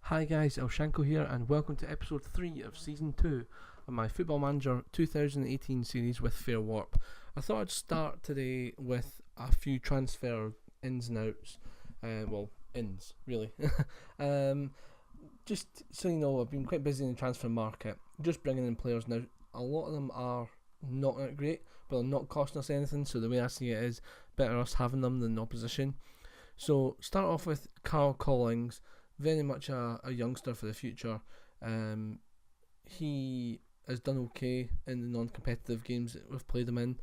Hi guys, Elshanko here and welcome to episode 3 of season 2 of my Football Manager 2018 series with Fair Warp. I thought I'd start today with a few transfer ins and outs, ins really. Just so you know, I've been quite busy in the transfer market, just bringing in players now. A lot of them are not that great, but they're not costing us anything, so the way I see it is better us having them than the opposition. So start off with Carl Collings. Very much a youngster for the future. He has done okay in the non-competitive games that we've played him in,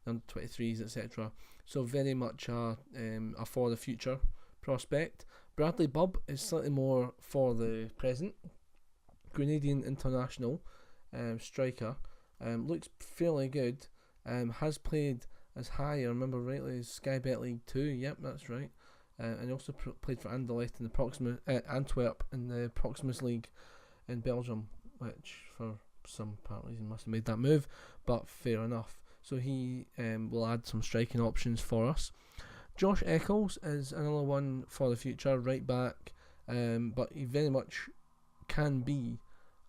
under 23s, etc. So very much a for the future prospect. Bradley Bubb is slightly more for the present. Grenadian international striker. Looks fairly good. Has played as high, I remember rightly, as Sky Bet League 2. Yep, that's right. And he also played for Anderlecht in the Antwerp in the Proximus League in Belgium, which for some part reason must have made that move, but fair enough. So he will add some striking options for us. Josh Eccles is another one for the future, right back, but he very much can be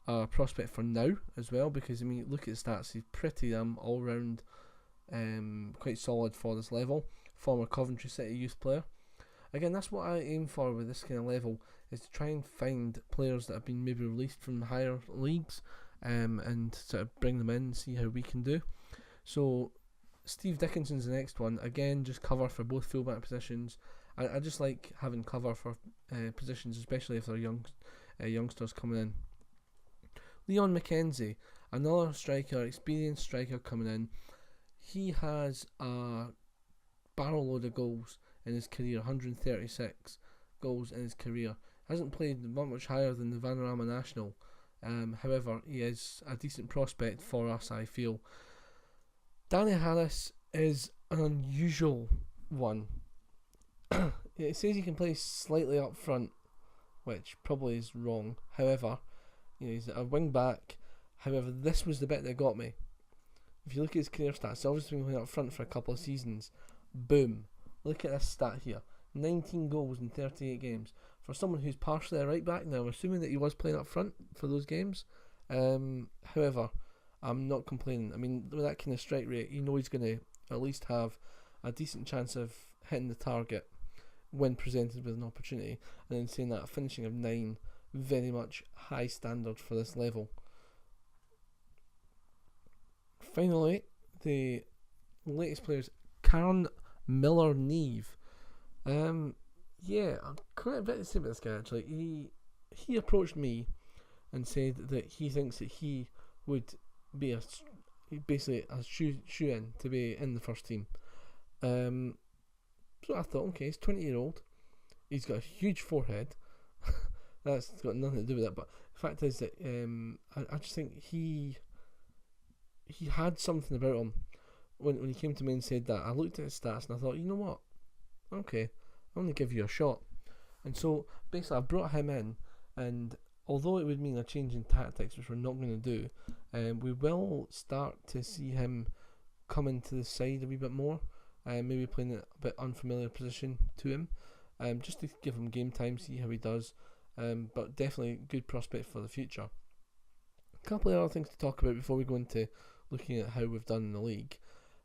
a prospect for now as well, because I mean, look at the stats, he's pretty all round, quite solid for this level. Former Coventry City youth player. Again, that's what I aim for with this kind of level, is to try and find players that have been maybe released from higher leagues, and sort of bring them in and see how we can do. So Steve Dickinson's the next one. Again, just cover for both fullback positions. I just like having cover for positions, especially if they're youngsters coming in. Leon McKenzie, another striker, experienced striker coming in. He has a barrel load of goals in his career, 136 goals in his career. Hasn't played much higher than the Vanarama National. However, he is a decent prospect for us, I feel. Danny Harris is an unusual one. It says he can play slightly up front, which probably is wrong. However, he's a wing back. However, this was the bit that got me. If you look at his career stats, he's obviously been playing up front for a couple of seasons. Boom. Look at this stat here. 19 goals in 38 games. For someone who's partially a right back, now I'm assuming that he was playing up front for those games. However, I'm not complaining. I mean, with that kind of strike rate, you know he's going to at least have a decent chance of hitting the target when presented with an opportunity. And then saying that, finishing of 9, very much high standard for this level. Finally, the latest players, Karen Miller-Neve. I'm quite a bit to say about this guy actually. He approached me and said that he thinks that he would be basically a shoe-in to be in the first team. So I thought, okay, he's 20-year-old. He's got a huge forehead. That's got nothing to do with it, but the fact is that I just think he had something about him. When he came to me and said that, I looked at his stats and I thought, you know what? Okay, I'm going to give you a shot. And so, basically, I brought him in, and although it would mean a change in tactics, which we're not going to do, we will start to see him come into the side a wee bit more, maybe playing a bit unfamiliar position to him, just to give him game time, see how he does, but definitely a good prospect for the future. A couple of other things to talk about before we go into looking at how we've done in the league.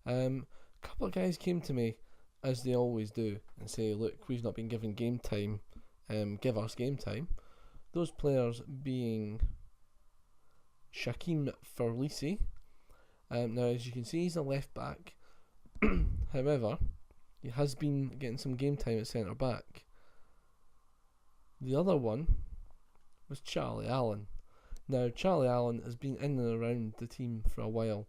A couple of guys came to me, as they always do, and say, look, we've not been given game time, give us game time. Those players being Shaquem Ferlisi. Now, as you can see, he's a left back. However, he has been getting some game time at centre back. The other one was Charlie Allen. Now, Charlie Allen has been in and around the team for a while,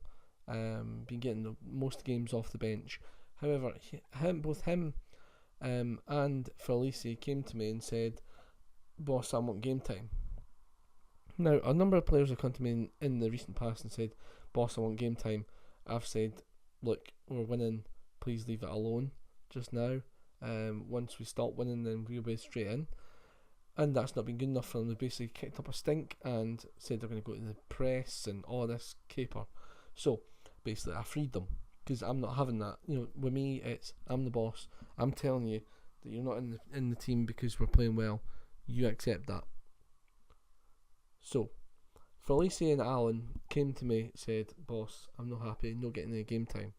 been getting the most games off the bench. However, both him and Felici came to me and said, boss, I want game time. Now, a number of players have come to me in the recent past and said, boss, I want game time. I've said, look, we're winning, please leave it alone just now. Once we stop winning, then we'll be straight in. And that's not been good enough for them. They basically kicked up a stink and said they're going to go to the press and all this caper. So, basically, I freed them, because I'm not having that. With me, it's I'm the boss. I'm telling you that you're not in the team because we're playing well. You accept that. So, Felicia and Alan came to me, said, "Boss, I'm not happy, not getting any game time."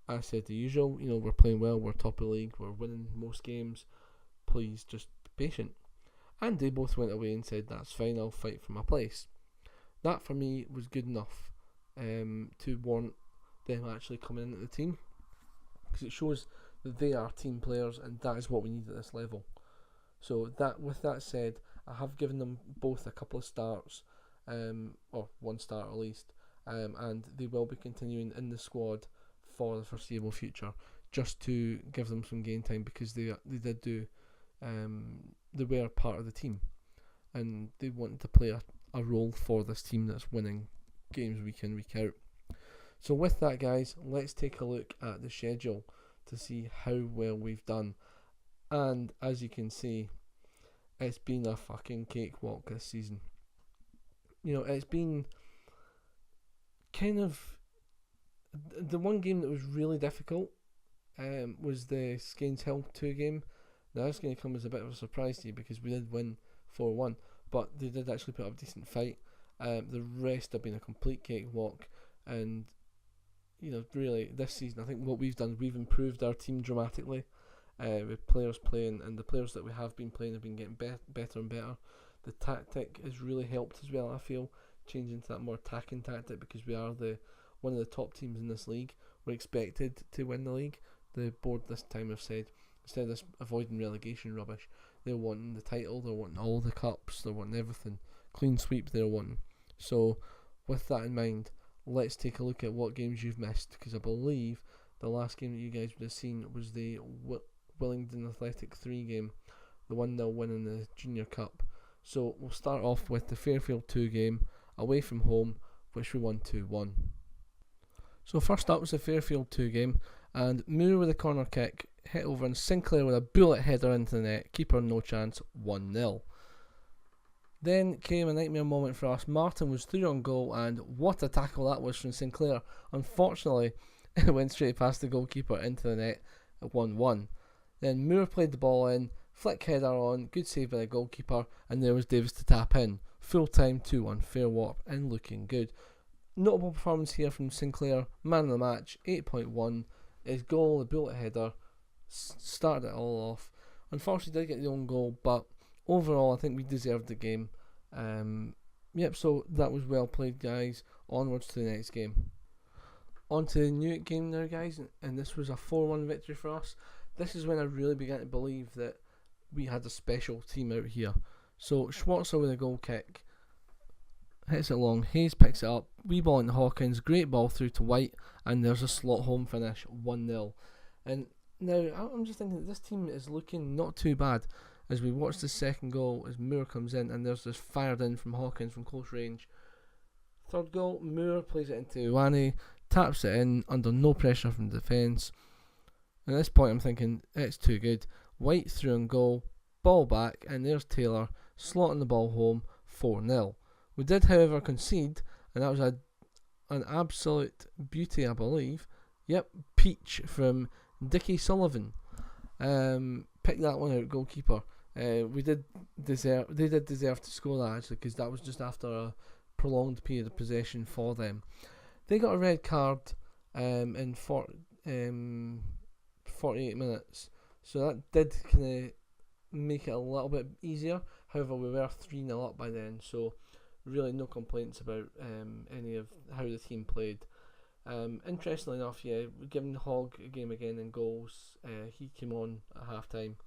I said the usual, we're playing well, we're top of the league, we're winning most games, please just be patient. And they both went away and said, "That's fine, I'll fight for my place." That for me was good enough to warrant them actually coming into the team, because it shows that they are team players and that is what we need at this level. So with that said, I have given them both a couple of starts, or one start at least, and they will be continuing in the squad for the foreseeable future, just to give them some game time, because they did do, they were part of the team, and they wanted to play a role for this team that's winning games week in, week out. So with that, guys, let's take a look at the schedule to see how well we've done. And as you can see, it's been a fucking cakewalk this season. It's been kind of the one game that was really difficult was the Skeins Hill 2 game. Now that's going to come as a bit of a surprise to you, because we did win 4-1, but they did actually put up a decent fight. The rest have been a complete cakewalk, and really this season I think what we've done, we've improved our team dramatically, with players playing, and the players that we have been playing have been getting better and better. The tactic has really helped as well, I feel, changing to that more attacking tactic, because we are one of the top teams in this league. We're expected to win the league. The board this time have said, instead of this avoiding relegation rubbish, they're wanting the title, they're wanting all the cups, they're wanting everything. Clean sweep they're wanting. So with that in mind, let's take a look at what games you've missed, because I believe the last game that you guys would have seen was the Willingdon Athletic 3 game, the 1-0 win in the Junior Cup. So we'll start off with the Fairfield 2 game, away from home, which we won 2-1. So first up was the Fairfield 2 game, and Moore with a corner kick, hit over, and Sinclair with a bullet header into the net, keeper no chance, 1-0. Then came a nightmare moment for us. Martin was through on goal, and what a tackle that was from Sinclair. Unfortunately, it went straight past the goalkeeper into the net at 1-1. Then Moore played the ball in, flick header on, good save by the goalkeeper, and there was Davis to tap in. Full time 2-1, fair warp, and looking good. Notable performance here from Sinclair, man of the match, 8.1. His goal, the bullet header, started it all off. Unfortunately, did get the own goal, but overall, I think we deserved the game. So that was well played, guys. Onwards to the next game. On to the Newark game now, guys, and this was a 4-1 victory for us. This is when I really began to believe that we had a special team out here. So Schwarzer with a goal kick, hits it long, Hayes picks it up, wee ball into Hawkins, great ball through to White, and there's a slot home finish, 1-0. And now I'm just thinking that this team is looking not too bad, as we watch the second goal as Moore comes in, and there's this fired in from Hawkins from close range. Third goal, Moore plays it into Iwane, taps it in under no pressure from the defence. And at this point I'm thinking, it's too good. White through on goal, ball back, and there's Taylor slotting the ball home, 4-0. We did, however, concede, and that was an absolute beauty, I believe. Yep, peach from Dickie Sullivan. Picked that one out, goalkeeper. They did deserve to score that, actually, because that was just after a prolonged period of possession for them. They got a red card in 48 minutes, so that did kind of make it a little bit easier. However, we were 3-0 up by then, so really no complaints about any of how the team played. Interestingly enough, given Hogg a game again in goals, he came on at half time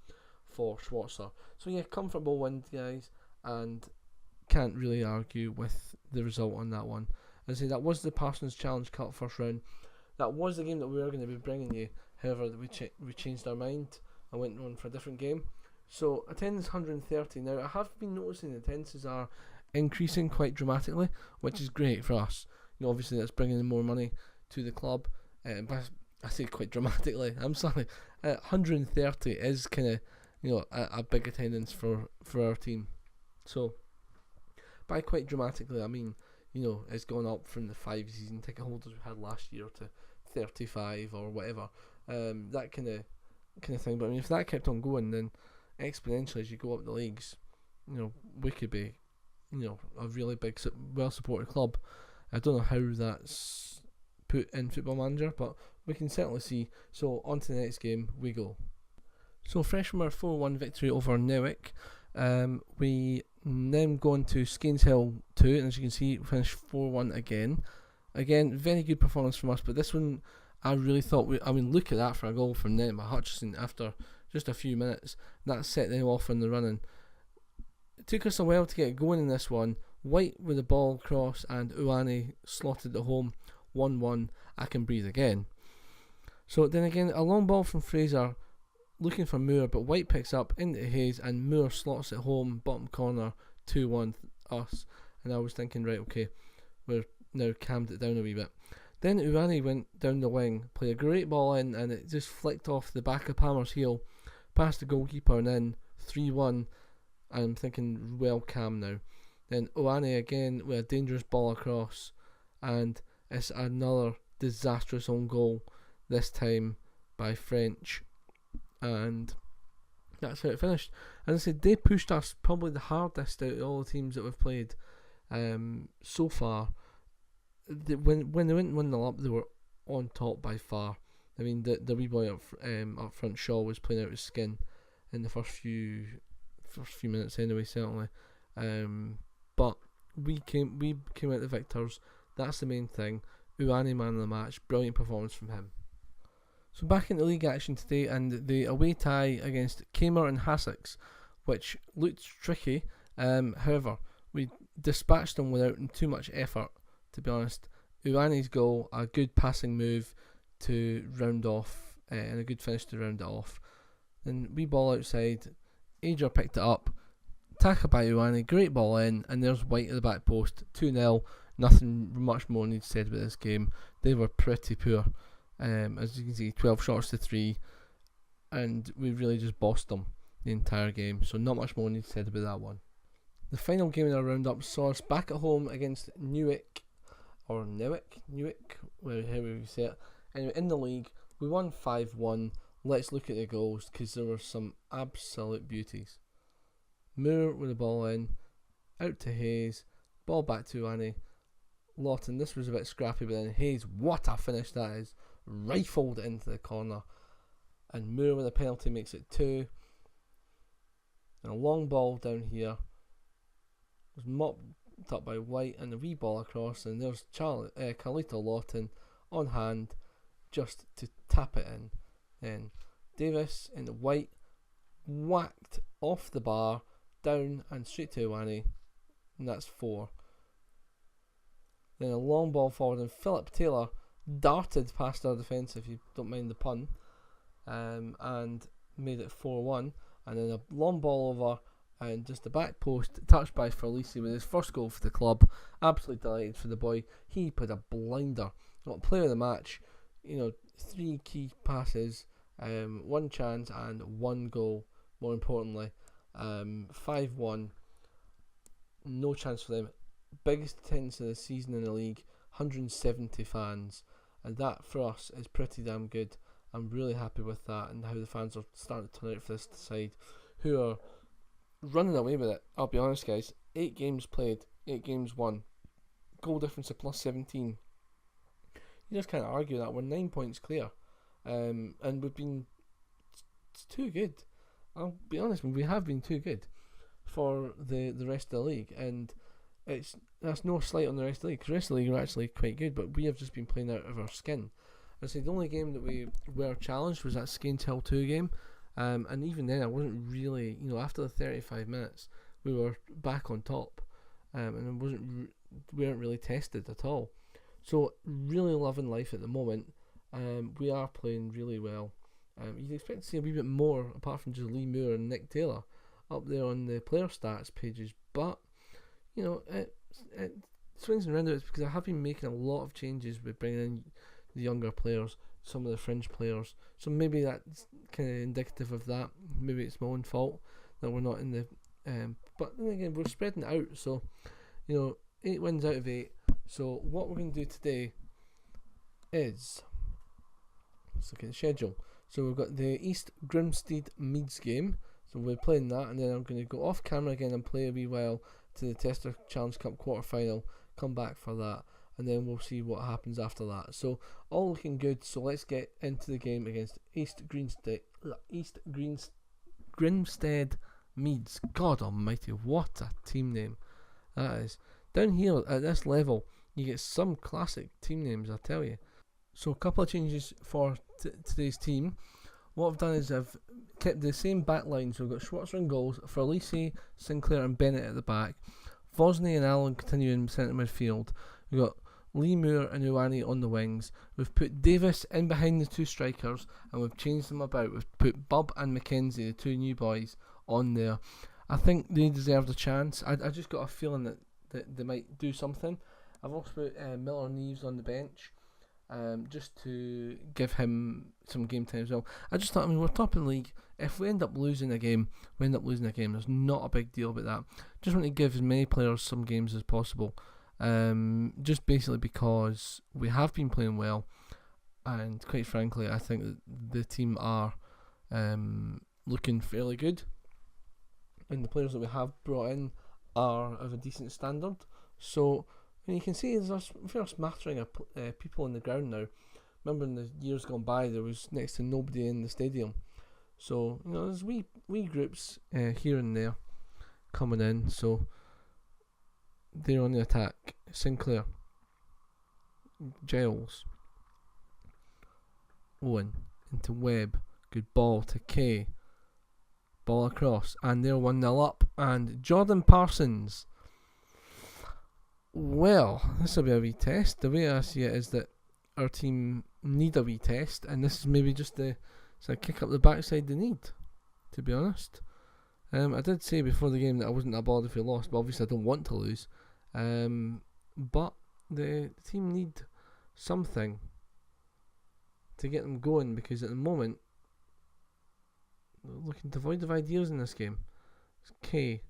for Schwarzer. So comfortable win, guys, and can't really argue with the result on that one. As I say, that was the Parsons Challenge Cup first round. That was the game that we were going to be bringing you. However, we changed our mind and went on for a different game. So attendance 130. Now I have been noticing the attendances are increasing quite dramatically, which is great for us. Obviously that's bringing in more money to the club. But I say quite dramatically. I'm sorry. 130 is kind of a big attendance for our team. So by quite dramatically, I mean it's gone up from the 5 season ticket holders we had last year to 35 or whatever. That kind of thing. But I mean, if that kept on going, then exponentially as you go up the leagues, we could be a really big, well supported club. I don't know how that's put in Football Manager, but we can certainly see. So on to the next game we go. So fresh from our 4-1 victory over Newick, we then go on to Skeins-Hill 2, and as you can see, we finished 4-1 again. Again, very good performance from us, but this one I really thought look at that for a goal from Nema Hutchison after just a few minutes. That set them off in the running. It took us a while to get going in this one. White with the ball cross and Uani slotted it home. 1-1. I can breathe again. So then again, a long ball from Fraser looking for Moore, but White picks up into Hayes and Moore slots it home, bottom corner, 2-1 us. And I was thinking, right, okay, we're now calmed it down a wee bit. Then Uani went down the wing, played a great ball in, and it just flicked off the back of Palmer's heel, past the goalkeeper, and then 3-1. I'm thinking, well, calm now. Then Uani again with a dangerous ball across, and it's another disastrous own goal, this time by French. And that's how it finished. As I said, they pushed us probably the hardest out of all the teams that we've played so far. When they went 1-0 up, they were on top by far. I mean, the wee boy up front, Shaw, was playing out his skin in the first few minutes anyway, certainly. But we came out the victors. That's the main thing. Uani man of the match, brilliant performance from him. So back into league action today, and the away tie against Kamer and Hassocks, which looked tricky. However, we dispatched them without too much effort, to be honest. Uani's goal, a good passing move to round off, and a good finish to round it off. Then we ball outside, Adria picked it up, tackle by Uani, great ball in, and there's White at the back post, 2-0. Nothing much more needs said about this game. They were pretty poor. As you can see, 12 shots to 3, and we really just bossed them the entire game, so not much more needs said about that one. The final game in our roundup saw us back at home against Newick, however you say it. Anyway, in the league, we won 5-1. Let's look at the goals, because there were some absolute beauties. Moore with the ball in, out to Hayes, ball back to Annie. Lawton, this was a bit scrappy, but then Hayes, what a finish that is, rifled into the corner, and Moore with a penalty makes it 2. And a long ball down here was mopped up by White, and a wee ball across, and there's Carlito Lawton on hand just to tap it in. Then Davis into White, whacked off the bar, down and straight to Iwani, and that's 4. Then a long ball forward, and Philip Taylor darted past our defence, if you don't mind the pun, and made it 4-1. And then a long ball over, and just the back post, touched by Ferlisi with his first goal for the club. Absolutely delighted for the boy. He put a blinder. Not player of the match. 3 key passes, 1 chance, and 1 goal. More importantly, 5-1. No chance for them. Biggest attendance of the season in the league, 170 fans, and that for us is pretty damn good. I'm really happy with that, and how the fans are starting to turn out for this side, who are running away with it. I'll be honest, guys, 8 games played, 8 games won, goal difference of plus 17. You just can't argue that. We're 9 points clear, and we've been too good. I'll be honest, we have been too good for the rest of the league, and that's no slight on the rest of the league, because the rest of the league are actually quite good, but we have just been playing out of our skin. I say the only game that we were challenged was that Skeins-Hill 2 game, and even then I wasn't really, after the 35 minutes we were back on top, and we weren't really tested at all. So really loving life at the moment. We are playing really well. You'd expect to see a wee bit more, apart from just Lee Moore and Nick Taylor up there on the player stats pages, but it swings and roundabouts, because I have been making a lot of changes with bringing in the younger players, some of the fringe players, so maybe that's kind of indicative of that. Maybe it's my own fault that we're not in the but then again, we're spreading it out, so 8 wins out of 8. So what we're going to do today is, let's look at the schedule. So we've got the East Grimstead Meads game, so we're playing that, and then I'm going to go off camera again and play a wee while to the Tester Challenge Cup quarter final, come back for that, and then we'll see what happens after that. So all looking good. So let's get into the game against Grinstead Meads. God almighty, what a team name that is. Down here at this level, you get some classic team names, I tell you. So a couple of changes for today's team. What I've done is I've kept the same back line. So we've got Schwarzer in goals, Felice, Sinclair and Bennett at the back. Vosney and Allen continue in centre midfield. We've got Lee Moore and Uwani on the wings. We've put Davis in behind the two strikers and we've changed them about. We've put Bub and Mackenzie, the two new boys, on there. I think they deserved a chance. I just got a feeling that they might do something. I've also put Miller Neves on the bench, just to give him some game time as well. I just thought, we're top in the league. If we end up losing a game, There's not a big deal about that. Just want to give as many players some games as possible. Just basically because we have been playing well, and quite frankly, I think that the team are looking fairly good, and the players that we have brought in are of a decent standard. So, and you can see there's a fair smattering of people in the ground now. Remember, in the years gone by, there was next to nobody in the stadium. So, there's wee groups here and there coming in. So they're on the attack. Sinclair, Giles, Owen into Webb. Good ball to Kay. Ball across, and they're 1-0 up. And Jordan Parsons. Well, this will be a wee test. The way I see it is that our team need a wee test, and this is maybe just the kick up the backside they need, to be honest. I did say before the game that I wasn't that bothered if we lost, but obviously I don't want to lose. But the team need something to get them going, because at the moment they're looking devoid of ideas in this game. It's Kay,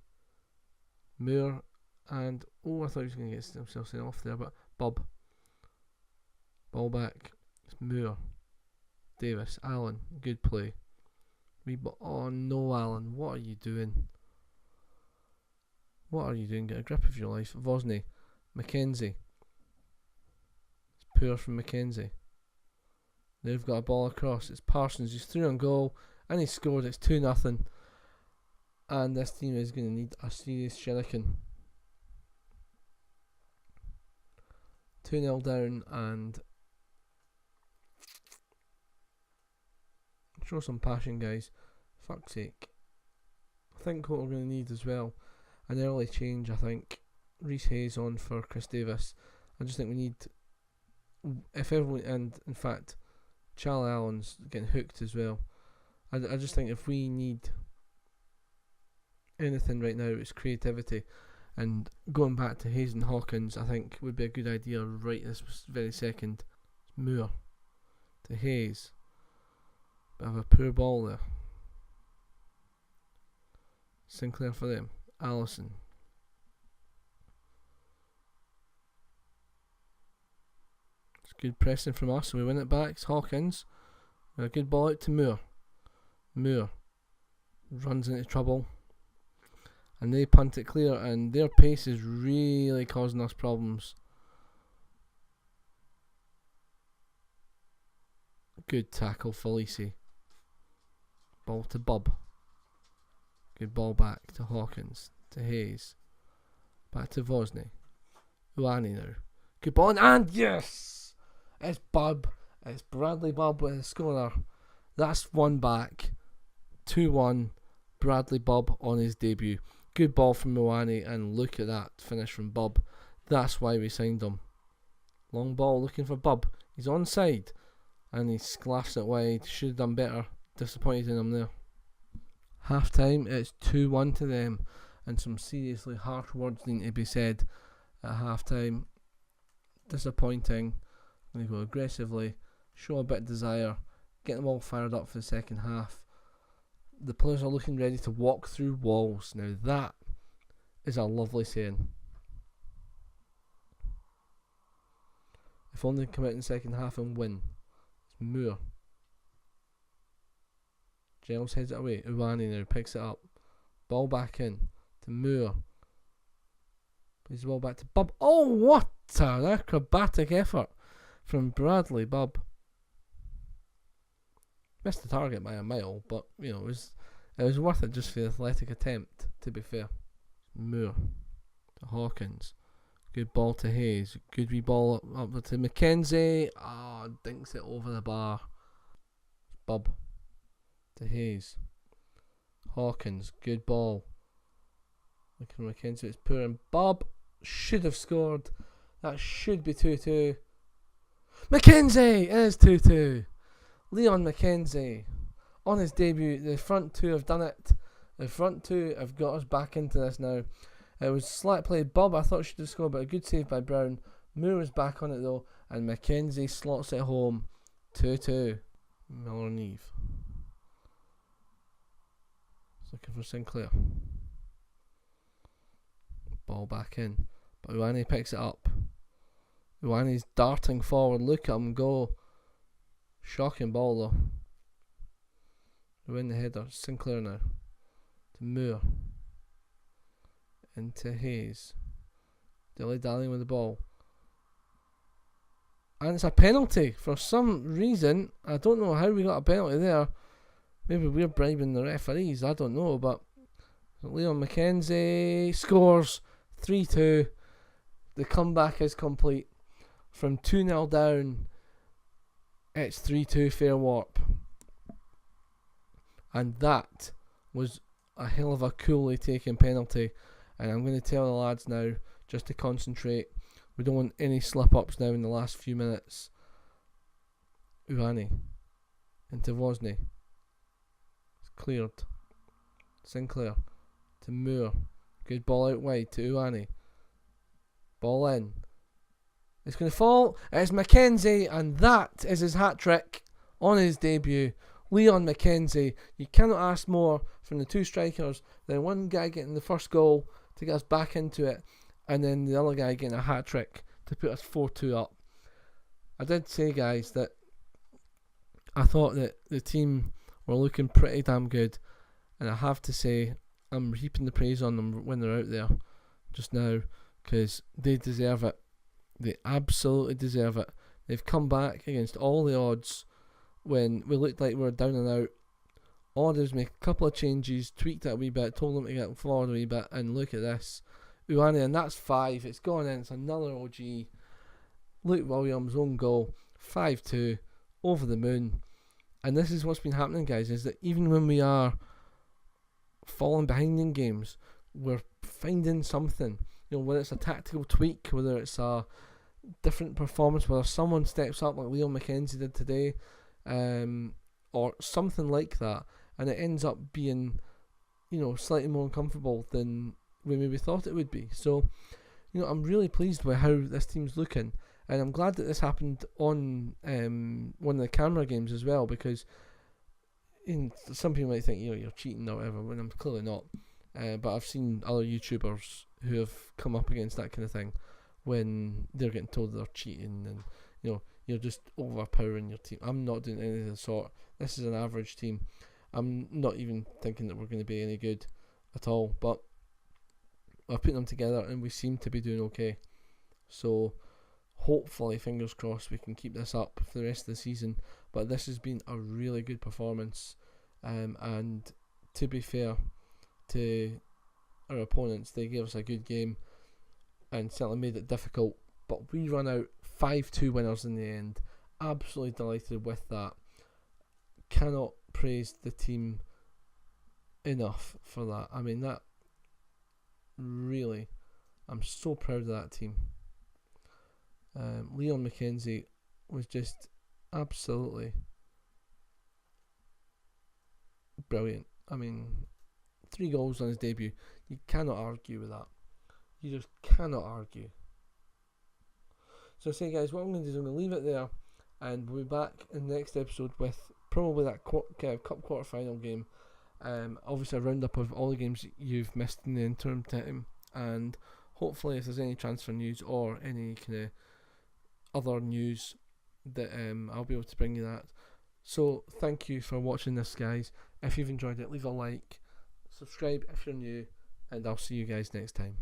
Moore, and I thought he was going to get himself sent off there, but Bub. Ball back. It's Moore. Davis. Allen. Good play. Oh no, Allen. What are you doing? Get a grip of your life. Vosney. Mackenzie. It's poor from Mackenzie. They've got a ball across. It's Parsons. He's through on goal, and he scored. It's 2-0. And this team is going to need a serious shuriken. 2-0 down, and show some passion, guys. Fuck's sake. I think what we're going to need as well, an early change. I think Reece Hayes on for Chris Davis. I just think we need, if everyone, and in fact Charlie Allen's getting hooked as well. I just think if we need anything right now, it's creativity. And going back to Hayes and Hawkins, I think would be a good idea right this very second. Moore to Hayes. Bit of a poor ball there. Sinclair for them. Allison. It's good pressing from us, and we win it back. It's Hawkins. A good ball out to Moore. Moore runs into trouble, and they punt it clear, and their pace is really causing us problems. Good tackle, Felice. Ball to Bub. Good ball back to Hawkins. To Hayes. Back to Vosney. Uwani now. Good ball, and yes! It's Bub. It's Bradley Bub with a scorer. That's one back. 2-1. Bradley Bub on his debut. Good ball from Uwani, and look at that finish from Bub. That's why we signed him. Long ball looking for Bub. He's onside, and he slashed it wide. Should have done better. Disappointed in him there. Half time, it's 2-1 to them, and some seriously harsh words need to be said at half time. Disappointing. They go aggressively, show a bit of desire, get them all fired up for the second half. The players are looking ready to walk through walls. Now that is a lovely saying. If only they come out in the second half and win. It's Moore. Giles heads it away. Uwani now picks it up. Ball back in to Moore. Plays the ball back to Bob. Oh, what an acrobatic effort from Bradley Bob. Missed the target by a mile, but it was worth it just for the athletic attempt, to be fair. Moore to Hawkins. Good ball to Hayes. Good wee ball up to McKenzie. Dinks it over the bar. Bob to Hayes. Hawkins. Good ball. Looking at McKenzie. It's poor, and Bob should have scored. That should be 2-2. McKenzie! It is 2-2. Leon McKenzie on his debut. The front two have done it. The front two have got us back into this now. It was slack play. Bob, I thought, should have scored, but a good save by Brown. Moore is back on it though, and McKenzie slots it home. 2-2. Miller and Eve. Looking for Sinclair. Ball back in, but Uani picks it up. Uani's darting forward. Look at him go. Shocking ball though. They win the header. Sinclair now to Moore. Into Hayes. Dilly-dallying with the ball. And it's a penalty for some reason. I don't know how we got a penalty there. Maybe we're bribing the referees. I don't know. But Leon McKenzie scores 3-2. The comeback is complete. From 2-0 down, it's 3-2 fair warp. And that was a hell of a coolly taken penalty. And I'm going to tell the lads now just to concentrate. We don't want any slip-ups now in the last few minutes. Uani into Wozni. It's cleared. Sinclair to Moore. Good ball out wide to Uani. Ball in. It's going to fall. It's McKenzie, and that is his hat-trick on his debut. Leon McKenzie. You cannot ask more from the two strikers than one guy getting the first goal to get us back into it, and then the other guy getting a hat-trick to put us 4-2 up. I did say, guys, that I thought that the team were looking pretty damn good, and I have to say I'm heaping the praise on them when they're out there just now, because they deserve it. They absolutely deserve it. They've come back against all the odds when we looked like we were down and out. Orders make a couple of changes, tweaked it a wee bit, told them to get forward a wee bit, and look at this. Uani, and that's 5. It's gone in. It's another OG. Luke Williams' own goal. 5-2. Over the moon. And this is what's been happening, guys, is that even when we are falling behind in games, we're finding something. Whether it's a tactical tweak, whether it's a different performance, whether someone steps up like Leon McKenzie did today, or something like that, and it ends up being, slightly more uncomfortable than we maybe thought it would be. So, I'm really pleased with how this team's looking, and I'm glad that this happened on one of the camera games as well, because some people might think you're cheating or whatever, when I'm clearly not. But I've seen other YouTubers who have come up against that kind of thing when they're getting told they're cheating, and you're just overpowering your team. I'm not doing anything of the sort. This is an average team. I'm not even thinking that we're going to be any good at all, but I've put them together and we seem to be doing okay. So hopefully, fingers crossed, we can keep this up for the rest of the season. But this has been a really good performance, and to be fair to our opponents, they gave us a good game and certainly made it difficult, but we run out 5-2 winners in the end. Absolutely delighted with that. Cannot praise the team enough for that. I mean, that really, I'm so proud of that team. Leon McKenzie was just absolutely brilliant. I mean, 3 goals on his debut. You cannot argue with that. You just cannot argue. So, guys, what I'm going to do is I'm going to leave it there, and we'll be back in the next episode with probably that cup quarter final game. Obviously, a roundup of all the games you've missed in the interim time, and hopefully, if there's any transfer news or any kind of other news, that I'll be able to bring you that. So, thank you for watching this, guys. If you've enjoyed it, leave a like, subscribe if you're new, and I'll see you guys next time.